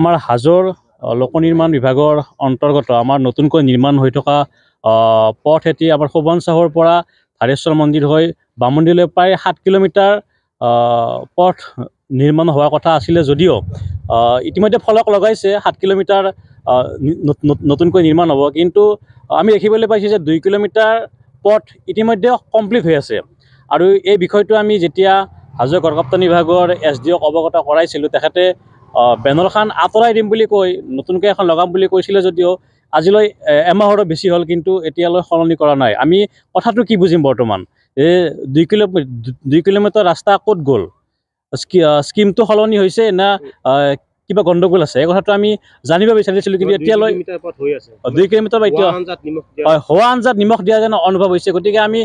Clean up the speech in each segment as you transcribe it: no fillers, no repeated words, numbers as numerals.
আমাৰ হাজোৰ লোক নিৰ্মাণ বিভাগৰ অন্তৰ্গত আমাৰ নতুনকৈ নিৰ্মাণ হৈ থকা পথ এটি আমাৰ শোভন চাহৰ পৰা ধাৰেশ্বৰ মন্দিৰ হৈ বামুণীলৈ প্ৰায় 7 কিলোমিটাৰ পথ নিৰ্মাণ হোৱাৰ কথা আছিলে যদিও ইতিমধ্যে ফলক লগাইছে 7 কিলোমিটাৰ নতুনকৈ নিৰ্মাণ হ'ব, কিন্তু আমি দেখিবলৈ পাইছোঁ যে 2 কিলোমিটাৰ পথ ইতিমধ্যে কমপ্লিট হৈ আছে। আৰু এই বিষয়টো আমি যেতিয়া হাজো গড়কাপ্তানি বিভাগৰ SDOক অৱগত কৰাইছিলোঁ, তেখেতে বেনাৰখন আঁতৰাই দিম বুলি কৈ নতুনকৈ এখন লগাম বুলি কৈছিলে যদিও আজিলৈ এমাহৰো বেছি হ'ল, কিন্তু এতিয়ালৈ সলনি কৰা নাই। আমি কথাটো কি বুজিম বৰ্তমান, এই 2 কিলোমিটাৰ ৰাস্তা ক'ত গ'ল? স্কিমটো সলনি হৈছে না কিবা গণ্ডগোল আছে? এই কথাটো আমি জানিব বিচাৰিছিলোঁ, কিন্তু এতিয়ালৈ 2 কিলোমিটাৰ এতিয়া হয় হোৱা আঞ্জাত নিমখ দিয়া যেন অনুভৱ হৈছে। গতিকে আমি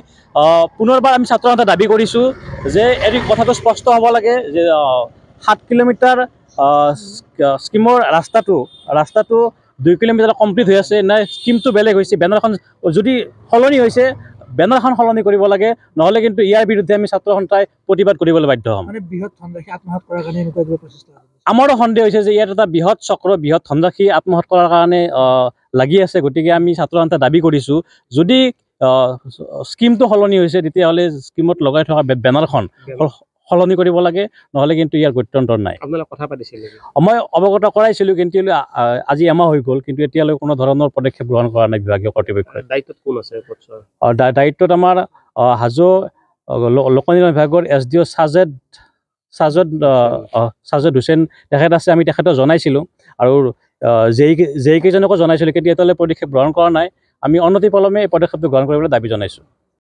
পুনৰবাৰ আমি ছাত্ৰ সন্থাই দাবী কৰিছোঁ যে এই কথাটো স্পষ্ট হ'ব লাগে যে 7 কিলোমিটাৰ স্কিমৰ ৰাস্তাটো 2 কিলোমিটাৰ কমপ্লিট হৈ আছে, নাই স্কিমটো বেলেগ হৈছে? বেনাৰখন যদি সলনি হৈছে, বেনাৰখন সলনি কৰিব লাগে, নহ'লে কিন্তু ইয়াৰ বিৰুদ্ধে আমি ছাত্ৰ সন্থাই প্ৰতিবাদ কৰিবলৈ বাধ্য হ'ম। আমাৰো সন্দেহ হৈছে যে ইয়াত এটা বৃহৎ চক্ৰ, বৃহৎ ধনৰাশি আত্মসাৎ কৰাৰ কাৰণে লাগি আছে। গতিকে আমি ছাত্ৰ সন্থাই দাবী কৰিছোঁ, যদি স্কিমটো সলনি হৈছে তেতিয়াহ'লে স্কিমত লগাই থকা বেনাৰখন সলনি কৰিব লাগে, নহ'লে কিন্তু ইয়াৰ গত্যন্তৰ নাই। কথা পাতিছিল, মই অৱগত কৰাইছিলোঁ, কিন্তু আজি এমাহ হৈ গ'ল, কিন্তু এতিয়ালৈ কোনো ধৰণৰ পদক্ষেপ গ্ৰহণ কৰা নাই বিভাগীয় কৰ্তৃপক্ষই। দায়িত্বত কোন আছে? দায়িত্বত আমাৰ হাজো লোক নিৰ্মাণ বিভাগৰ SDO ছাজেদ হুছেইন তেখেত আছে। আমি তেখেতক জনাইছিলোঁ আৰু যেইকেইজনকো জনাইছিলোঁ, কিন্তু এতিয়ালৈ পদক্ষেপ গ্ৰহণ কৰা নাই। আমি অনতিপলমে এই পদক্ষেপটো গ্ৰহণ কৰিবলৈ দাবী জনাইছোঁ।